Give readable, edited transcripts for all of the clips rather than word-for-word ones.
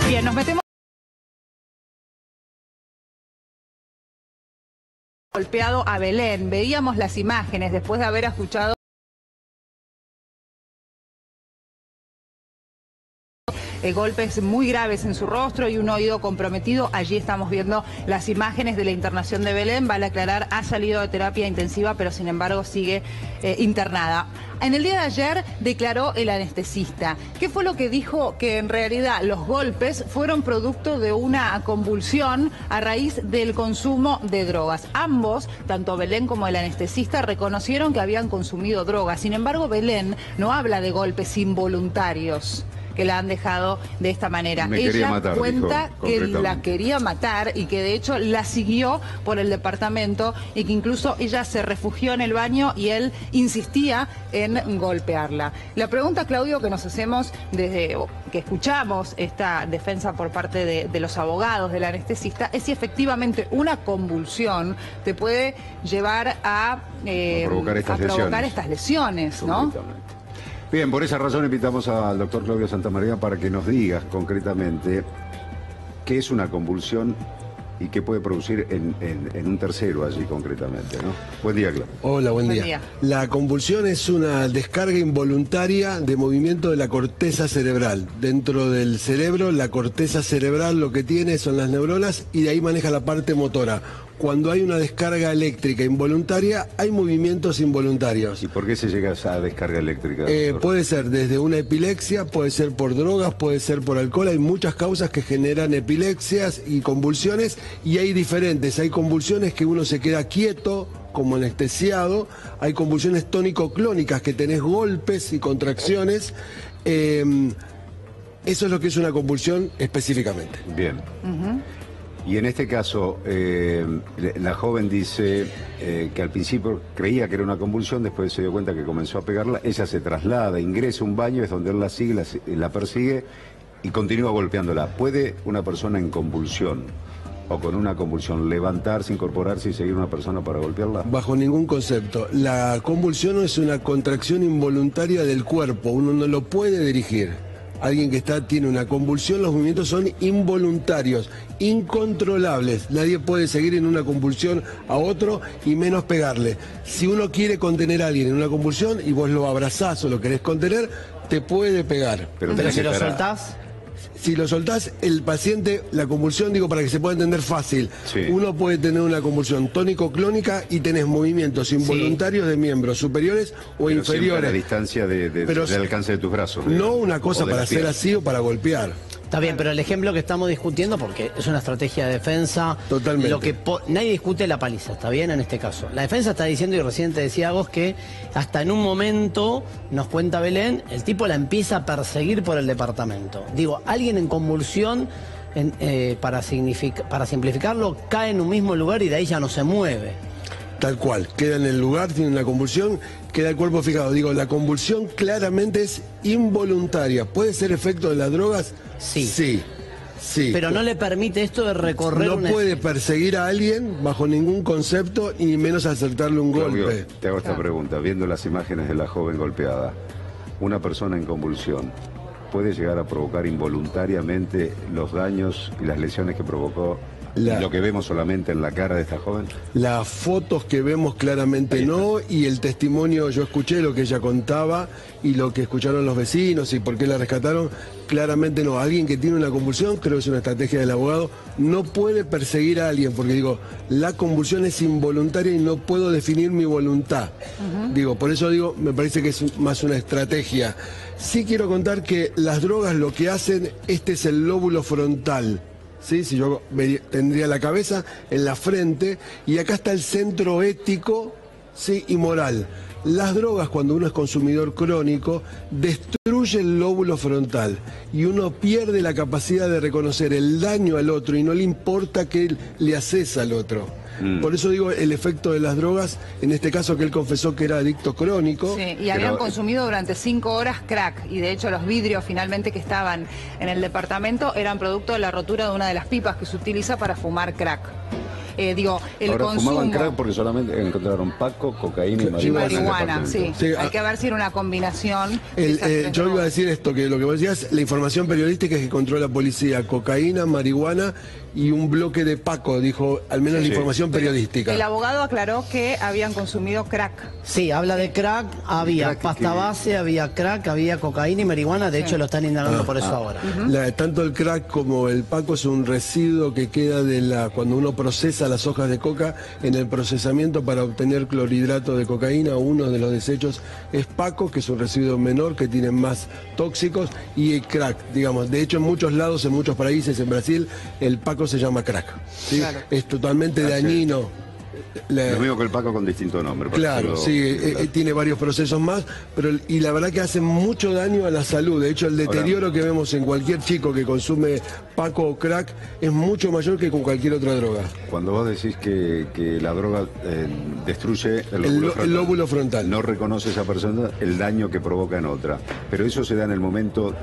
Bien, nos metemos. Golpeado a Belén. Veíamos las imágenes después de haber escuchado golpes muy graves en su rostro y un oído comprometido. Allí estamos viendo las imágenes de la internación de Belén. Vale aclarar, ha salido de terapia intensiva, pero sin embargo sigue internada. En el día de ayer declaró el anestesista. ¿Qué fue lo que dijo? Que en realidad los golpes fueron producto de una convulsión a raíz del consumo de drogas. Ambos, tanto Belén como el anestesista, reconocieron que habían consumido drogas. Sin embargo, Belén no habla de golpes involuntarios que la han dejado de esta manera. Ella cuenta que la quería matar y que de hecho la siguió por el departamento y que incluso ella se refugió en el baño y él insistía en golpearla. La pregunta, Claudio, que nos hacemos desde que escuchamos esta defensa por parte de los abogados del anestesista es si efectivamente una convulsión te puede llevar a provocar estas lesiones, ¿no? Bien, por esa razón invitamos al doctor Claudio Santamaría para que nos digas concretamente qué es una convulsión y qué puede producir en un tercero allí concretamente, ¿no? Buen día, Claudio. Hola, buen día. La convulsión es una descarga involuntaria de movimiento de la corteza cerebral. Dentro del cerebro, la corteza cerebral lo que tiene son las neuronas y de ahí maneja la parte motora. Cuando hay una descarga eléctrica involuntaria, hay movimientos involuntarios. ¿Y por qué se llega a esa descarga eléctrica? Puede ser desde una epilepsia, puede ser por drogas, puede ser por alcohol. Hay muchas causas que generan epilepsias y convulsiones y hay diferentes. Hay convulsiones que uno se queda quieto, como anestesiado. Hay convulsiones tónico-clónicas que tenés golpes y contracciones. Eso es lo que es una convulsión específicamente. Bien. Y en este caso, la joven dice que al principio creía que era una convulsión, después se dio cuenta que comenzó a pegarla, ella se traslada, ingresa a un baño, es donde él la sigue, la persigue y continúa golpeándola. ¿Puede una persona en convulsión o con una convulsión levantarse, incorporarse y seguir a una persona para golpearla? Bajo ningún concepto. La convulsión es una contracción involuntaria del cuerpo, uno no lo puede dirigir. Alguien que tiene una convulsión, los movimientos son involuntarios, incontrolables. Nadie puede seguir en una convulsión a otro y menos pegarle. Si uno quiere contener a alguien en una convulsión y vos lo abrazás o lo querés contener, te puede pegar. Pero si lo soltás... Si lo soltás, el paciente, la convulsión, digo para que se pueda entender fácil, uno puede tener una convulsión tónico-clónica y tenés movimientos involuntarios de miembros superiores o inferiores. A la distancia del alcance de tus brazos. No una cosa para hacer así o para golpear. Está bien, pero el ejemplo que estamos discutiendo, porque es una estrategia de defensa... Totalmente. Lo que nadie discute la paliza, ¿está bien? En este caso. La defensa está diciendo, y recién te decía vos, que hasta en un momento, nos cuenta Belén, el tipo la empieza a perseguir por el departamento. Digo, alguien en convulsión, para simplificarlo, cae en un mismo lugar y de ahí ya no se mueve. Tal cual, queda en el lugar, tiene una convulsión, queda el cuerpo fijado. Digo, la convulsión claramente es involuntaria. ¿Puede ser efecto de las drogas? Sí. Sí. Pero no le permite esto de recorrer... No puede perseguir a alguien bajo ningún concepto y menos acertarle un golpe. Te hago esta pregunta, viendo las imágenes de la joven golpeada, una persona en convulsión puede llegar a provocar involuntariamente los daños y las lesiones que provocó. ¿Lo que vemos solamente en la cara de esta joven? Las fotos que vemos claramente no, y el testimonio, yo escuché lo que ella contaba y lo que escucharon los vecinos y por qué la rescataron, claramente no. Alguien que tiene una convulsión, creo que es una estrategia del abogado, no puede perseguir a alguien, porque digo, la convulsión es involuntaria y no puedo definir mi voluntad. Digo, por eso digo, me parece que es más una estrategia. Sí quiero contar que las drogas lo que hacen, este es el lóbulo frontal. ¿Sí? Si yo tendría la cabeza en la frente y acá está el centro ético, ¿sí? Y moral. Las drogas, cuando uno es consumidor crónico, destruye el lóbulo frontal y uno pierde la capacidad de reconocer el daño al otro y no le importa qué le haces al otro. Por eso digo el efecto de las drogas, en este caso que él confesó que era adicto crónico. Sí, y habían consumido durante 5 horas crack, y de hecho los vidrios finalmente que estaban en el departamento eran producto de la rotura de una de las pipas que se utiliza para fumar crack. Digo, el Ahora, consumo... fumaban crack porque solamente encontraron paco, cocaína y y marihuana. marihuana, sí. Sí, Hay que ver si era una combinación. de esas tres Yo iba a drogas. decir esto, que lo que vos decías, la información periodística que encontró la policía, cocaína, marihuana y un bloque de paco, dijo, al menos la Sí. información periodística. El abogado aclaró que habían consumido crack. Sí, habla de crack, había Crack, pasta ¿qué? base, había crack, había cocaína y marihuana, de hecho lo están indagando por eso ahora. Tanto el crack como el paco es un residuo que queda cuando uno procesa las hojas de coca, en el procesamiento para obtener clorhidrato de cocaína, uno de los desechos es paco, que es un residuo menor que tiene más tóxicos, y el crack, digamos. De hecho, en muchos lados, en muchos países, en Brasil, el paco se llama crack. ¿sí? Claro. Es totalmente dañino. Lo mismo que el paco con distinto nombre. por Claro, hacerlo- sí, tiene varios procesos más, y la verdad que hace mucho daño a la salud. De hecho, el deterioro que vemos en cualquier chico que consume paco o crack es mucho mayor que con cualquier otra droga. Cuando vos decís que la droga destruye El lóbulo frontal. no reconoce esa persona el daño que provoca en otra. Pero eso se da en el momento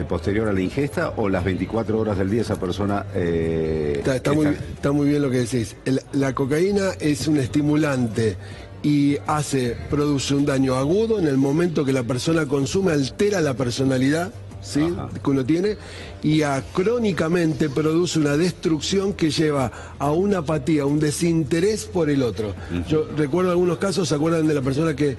posterior a la ingesta o las 24 horas del día esa persona... Está muy bien lo que decís. La cocaína es un estimulante y produce un daño agudo en el momento que la persona consume, altera la personalidad, ¿sí? Ajá. que uno tiene, y crónicamente produce una destrucción que lleva a una apatía, un desinterés por el otro. Yo recuerdo algunos casos, ¿se acuerdan de la persona que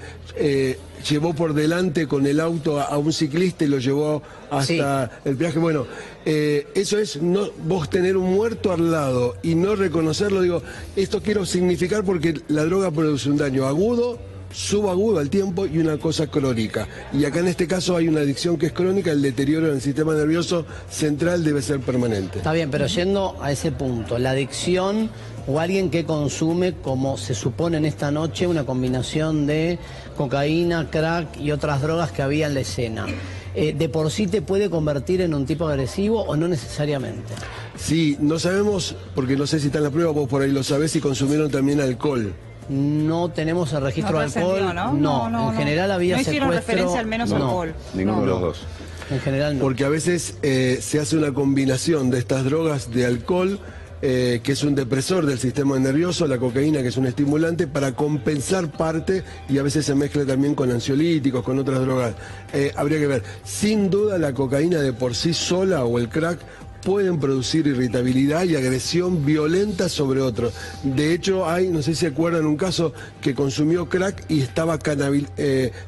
llevó por delante con el auto a un ciclista y lo llevó hasta el peaje? Bueno, eso es vos tener un muerto al lado y no reconocerlo. Digo, esto quiero significar porque la droga produce un daño agudo, subagudo al tiempo y una cosa crónica. Y acá en este caso hay una adicción que es crónica, el deterioro en el sistema nervioso central debe ser permanente. Está bien, pero yendo a ese punto, la adicción o alguien que consume, como se supone en esta noche, una combinación de cocaína, crack y otras drogas que había en la escena, ¿de por sí te puede convertir en un tipo agresivo o no necesariamente? Sí, no sabemos, porque no sé si está en la prueba, vos por ahí lo sabés, si consumieron también alcohol. No tenemos el registro de alcohol. trascendió, ¿no? En general había no hicieron secuestro. referencia al menos al alcohol. Ninguno de los dos. En general no. Porque a veces se hace una combinación de estas drogas de alcohol, que es un depresor del sistema nervioso, la cocaína, que es un estimulante, para compensar parte, y a veces se mezcla también con ansiolíticos, con otras drogas. Habría que ver. Sin duda la cocaína de por sí sola o el crack pueden producir irritabilidad y agresión violenta sobre otros. De hecho, no sé si se acuerdan, un caso que consumió crack y estaba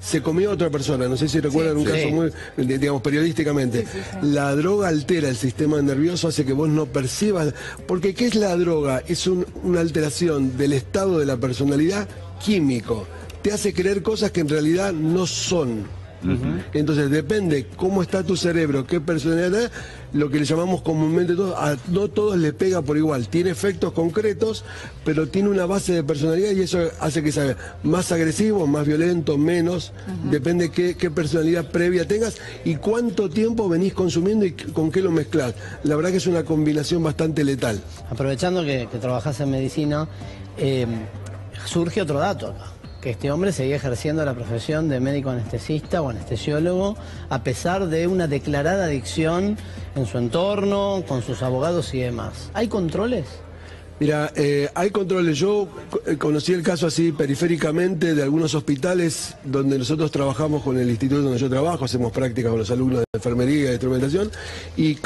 se comió a otra persona. No sé si recuerdan un caso muy, digamos, periodísticamente. La droga altera el sistema nervioso, hace que vos no percibas. Porque ¿qué es la droga? Es una alteración del estado de la personalidad químico. Te hace creer cosas que en realidad no son. Entonces depende cómo está tu cerebro, qué personalidad, lo que le llamamos comúnmente no todos le pega por igual. Tiene efectos concretos, pero tiene una base de personalidad y eso hace que sea más agresivo, más violento, menos. Depende qué personalidad previa tengas y cuánto tiempo venís consumiendo y con qué lo mezclás. La verdad que es una combinación bastante letal. Aprovechando que trabajás en medicina, surge otro dato acá. Que este hombre seguía ejerciendo la profesión de médico anestesista o anestesiólogo a pesar de una declarada adicción en su entorno, con sus abogados y demás. ¿Hay controles? Mira, hay controles. Yo conocí el caso así periféricamente de algunos hospitales donde nosotros trabajamos con el instituto donde yo trabajo, hacemos prácticas con los alumnos de enfermería y de instrumentación, y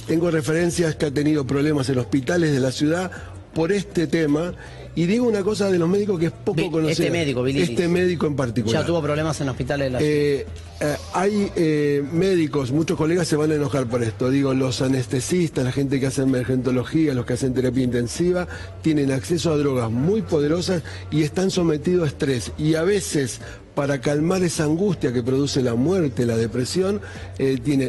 tengo referencias que ha tenido problemas en hospitales de la ciudad por este tema. Y digo una cosa de los médicos que es poco conocida. Este médico en particular. Ya tuvo problemas en hospitales de la ciudad. Hay médicos, muchos colegas se van a enojar por esto. Digo, los anestesistas, la gente que hace emergentología, los que hacen terapia intensiva, tienen acceso a drogas muy poderosas y están sometidos a estrés. Y a veces, para calmar esa angustia que produce la muerte, la depresión,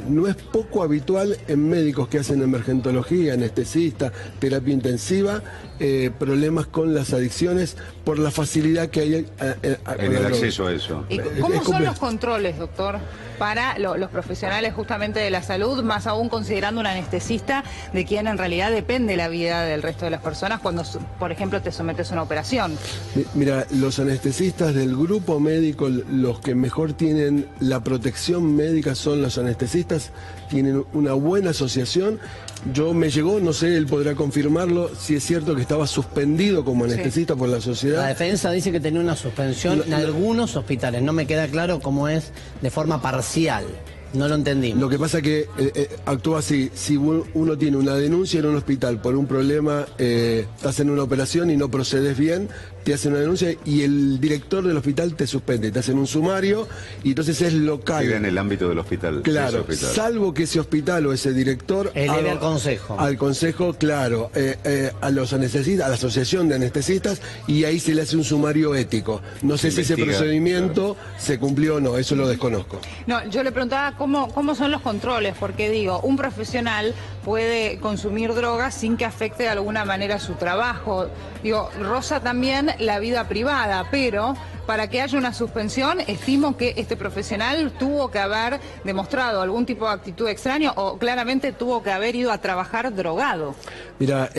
no es poco habitual en médicos que hacen emergentología, anestesistas, terapia intensiva, problemas con las adicciones por la facilidad que hay en el acceso a eso. ¿Y cómo son los controles, doctor, para los profesionales justamente de la salud, más aún considerando un anestesista de quien en realidad depende la vida del resto de las personas cuando, por ejemplo, te sometes a una operación? Mira, los anestesistas del grupo médico médico, los que mejor tienen la protección médica son los anestesistas, tienen una buena asociación. Yo me llegó, no sé, él podrá confirmarlo, si es cierto que estaba suspendido como anestesista por la sociedad. La defensa dice que tenía una suspensión en algunos hospitales, no me queda claro cómo es de forma parcial. No lo entendí. Lo que pasa que actúa así, si uno tiene una denuncia en un hospital por un problema, estás en una operación y no procedes bien, te hacen una denuncia y el director del hospital te suspende, te hacen un sumario y entonces es local. Queda en el ámbito del hospital. Claro, hospital. Salvo que ese hospital o ese director... eleve al consejo. Al consejo, claro, a los anestesistas, a la asociación de anestesistas, y ahí se le hace un sumario ético. No sé si ese procedimiento se cumplió o no, eso lo desconozco. No, yo le preguntaba cómo son los controles, porque digo, un profesional puede consumir drogas sin que afecte de alguna manera su trabajo. Digo, roza también la vida privada, pero para que haya una suspensión, estimo que este profesional tuvo que haber demostrado algún tipo de actitud extraña o claramente tuvo que haber ido a trabajar drogado. Mira,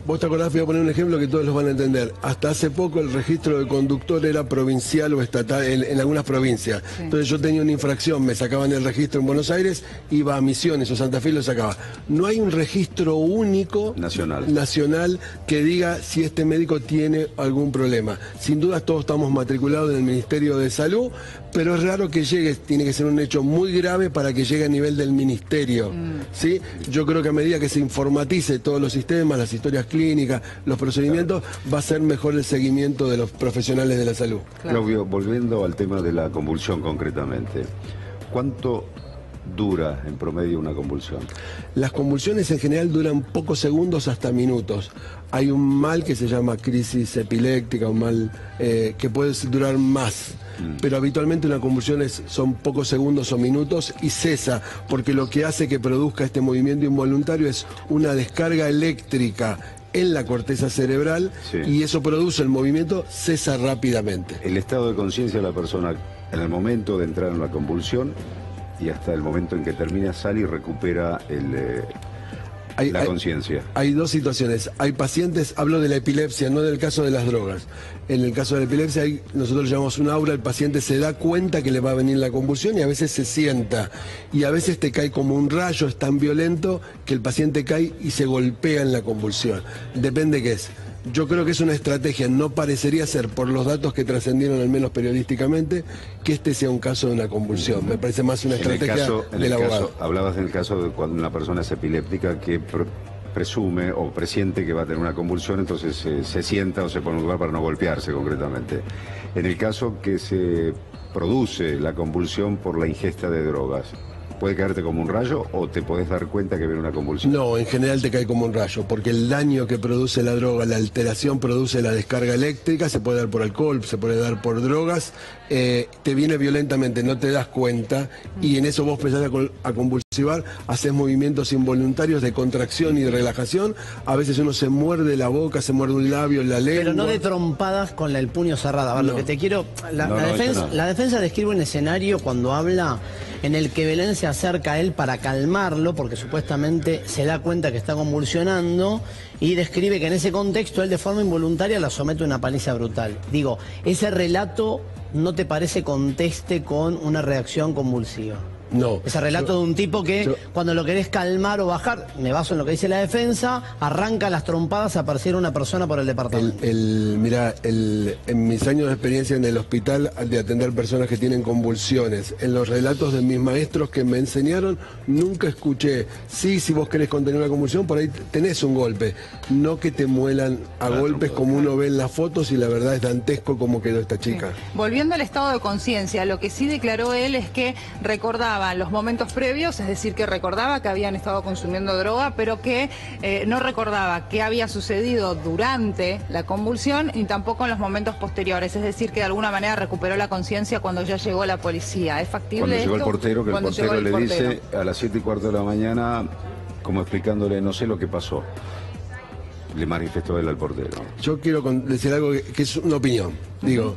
vos te acordás, voy a poner un ejemplo que todos los van a entender. Hasta hace poco el registro de conductor era provincial o estatal en algunas provincias. Sí. Entonces yo tenía una infracción, me sacaban el registro en Buenos Aires, iba a Misiones o Santa Fe y lo sacaba. No hay un registro único nacional que diga si este médico tiene algún problema. Sin duda todos estamos matriculados en el Ministerio de Salud, pero es raro que llegue, tiene que ser un hecho muy grave para que llegue a nivel del Ministerio. ¿Sí? Yo creo que a medida que se informatice todos los sistemas, las historias clínicas, los procedimientos, va a ser mejor el seguimiento de los profesionales de la salud. Claudio, volviendo al tema de la convulsión concretamente, ¿cuánto dura en promedio una convulsión? Las convulsiones en general duran pocos segundos hasta minutos. Hay un mal que se llama crisis epiléptica, un mal que puede durar más. Pero habitualmente una convulsión son pocos segundos o minutos y cesa, porque lo que hace que produzca este movimiento involuntario es una descarga eléctrica en la corteza cerebral, y eso produce el movimiento, cesa rápidamente. El estado de conciencia de la persona en el momento de entrar en la convulsión y hasta el momento en que termina, sale y recupera la conciencia. Hay dos situaciones. Hay pacientes, hablo de la epilepsia, no del caso de las drogas. En el caso de la epilepsia, nosotros le llamamos un aura, el paciente se da cuenta que le va a venir la convulsión y a veces se sienta. Y a veces te cae como un rayo, es tan violento que el paciente cae y se golpea en la convulsión. Depende qué es. Yo creo que es una estrategia, no parecería ser, por los datos trascendieron al menos periodísticamente, que este sea un caso de una convulsión. Me parece más una estrategia del abogado. Hablabas del caso de cuando una persona es epiléptica que presume o presiente que va a tener una convulsión, entonces se sienta o se pone en un lugar para no golpearse concretamente. En el caso que se produce la convulsión por la ingesta de drogas, ¿puede caerte como un rayo o te podés dar cuenta que viene una convulsión? No, en general te cae como un rayo, porque el daño que produce la droga, la alteración produce la descarga eléctrica, se puede dar por alcohol, se puede dar por drogas, te viene violentamente, no te das cuenta, y en eso vos empezás a convulsivar, haces movimientos involuntarios de contracción y de relajación, a veces uno se muerde la boca, se muerde un labio, la lengua. Pero no de trompadas con el puño cerrado. A ver, no. Lo que te quiero... La defensa describe un escenario cuando habla en el que Belén se acerca a él para calmarlo, porque supuestamente se da cuenta que está convulsionando, y describe que en ese contexto él de forma involuntaria la somete a una paliza brutal. Digo, ese relato no te parece conteste con una reacción convulsiva. No. Ese relato de un tipo que cuando lo querés calmar o bajar, me baso en lo que dice la defensa, arranca las trompadas a perseguir a una persona por el departamento. Mirá, en mis años de experiencia en el hospital de atender personas que tienen convulsiones, en los relatos de mis maestros que me enseñaron, nunca escuché, si vos querés contener una convulsión, por ahí tenés un golpe. No que te muelan a golpes como uno ve en las fotos, y la verdad es dantesco como quedó esta chica. Volviendo al estado de conciencia, lo que sí declaró él es que recordaba los momentos previos, es decir, que recordaba que habían estado consumiendo droga, pero que no recordaba qué había sucedido durante la convulsión ni tampoco en los momentos posteriores, es decir, que de alguna manera recuperó la conciencia cuando ya llegó la policía. ¿Es factible cuando llegó esto? El portero, que el portero le dice a las 7:15 de la mañana, como explicándole, no sé lo que pasó. Le manifestó él al portero. Yo quiero decir algo que es una opinión. Digo,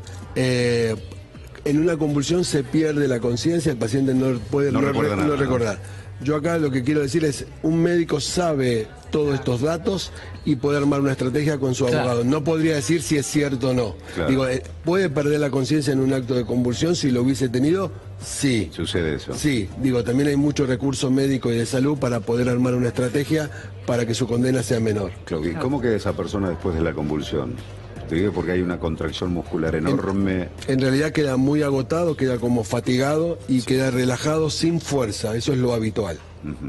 en una convulsión se pierde la conciencia, el paciente no puede recordar. Yo acá lo que quiero decir es, un médico sabe todos estos datos y poder armar una estrategia con su Claro. abogado. No podría decir si es cierto o no. Claro. Digo, ¿puede perder la conciencia en un acto de convulsión si lo hubiese tenido? Sí. Sucede eso. Sí, digo, también hay mucho recurso médico y de salud para poder armar una estrategia para que su condena sea menor. Claudia, ¿cómo queda esa persona después de la convulsión? Te digo porque hay una contracción muscular enorme. En realidad queda muy agotado, queda como fatigado y queda relajado sin fuerza, eso es lo habitual.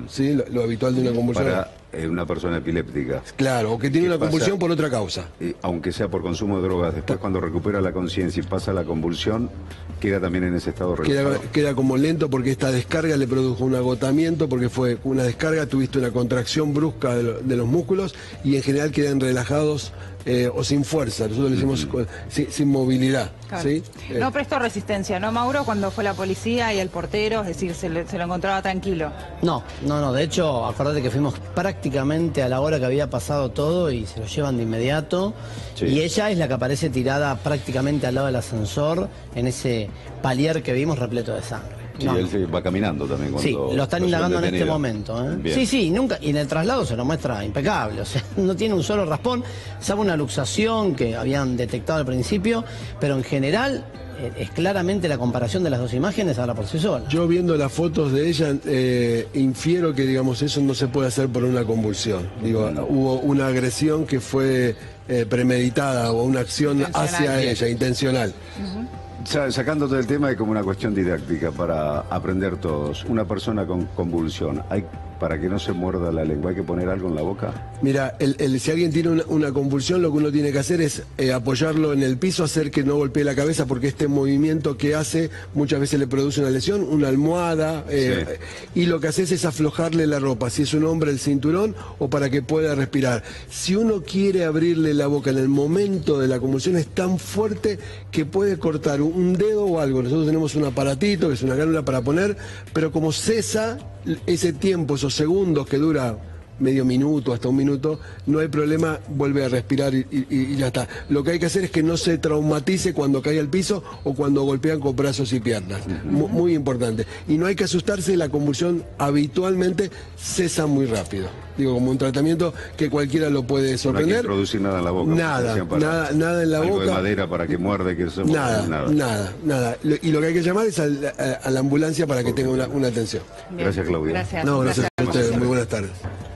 ¿Sí? Lo habitual de una convulsión. Para una persona epiléptica. Claro, o que tiene ¿Qué una convulsión pasa? por otra causa. Aunque sea por consumo de drogas, después cuando recupera la conciencia y pasa la convulsión, queda también en ese estado relajado. Queda como lento porque esta descarga le produjo un agotamiento, porque fue una descarga, tuviste una contracción brusca de los músculos y en general quedan relajados o sin fuerza, nosotros le decimos sin movilidad. Claro. ¿Sí? No prestó resistencia, ¿no, Mauro? Cuando fue la policía y el portero, es decir, se lo encontraba tranquilo. No, de hecho, acordate que fuimos prácticamente a la hora que había pasado todo y se lo llevan de inmediato. Sí. Y ella es la que aparece tirada prácticamente al lado del ascensor, en ese palier que vimos repleto de sangre. Sí, No. él se va caminando también cuando Sí, lo están llevan indagando en este detenido. momento. ¿eh? Bien. Sí, nunca, y en el traslado se lo muestra impecable, o sea, no tiene un solo raspón, sabe una luxación que habían detectado al principio, pero en general es claramente la comparación de las dos imágenes habla por sí sola. Yo viendo las fotos de ella, infiero que digamos eso no se puede hacer por una convulsión. Digo, hubo una agresión que fue premeditada o una acción Intencional. hacia ella, intencional. Sacándote del tema, hay como una cuestión didáctica para aprender todos. Una persona con convulsión, para que no se muerda la lengua, ¿hay que poner algo en la boca? Mira, si alguien tiene una convulsión, lo que uno tiene que hacer es apoyarlo en el piso, hacer que no golpee la cabeza, porque este movimiento que hace muchas veces le produce una lesión, una almohada, y lo que haces es aflojarle la ropa, si es un hombre el cinturón, o para que pueda respirar. Si uno quiere abrirle la boca en el momento de la convulsión, es tan fuerte que puede cortar un dedo o algo. Nosotros tenemos un aparatito, que es una cánula para poner, pero como cesa ese tiempo, esos segundos que dura medio minuto, hasta un minuto, no hay problema, vuelve a respirar y ya está. Lo que hay que hacer es que no se traumatice cuando cae al piso o cuando golpean con brazos y piernas. Muy importante. Y no hay que asustarse, la convulsión habitualmente cesa muy rápido. Digo, como un tratamiento que cualquiera lo puede No hay que sorprender. introducir nada en la boca. Nada en la algo boca. de madera para que muerde, que eso. Nada. Y lo que hay que llamar es a la ambulancia para que tenga una atención. Bien. Gracias, Claudia. Gracias. No, gracias a Un placer. ustedes. Muy buenas tardes.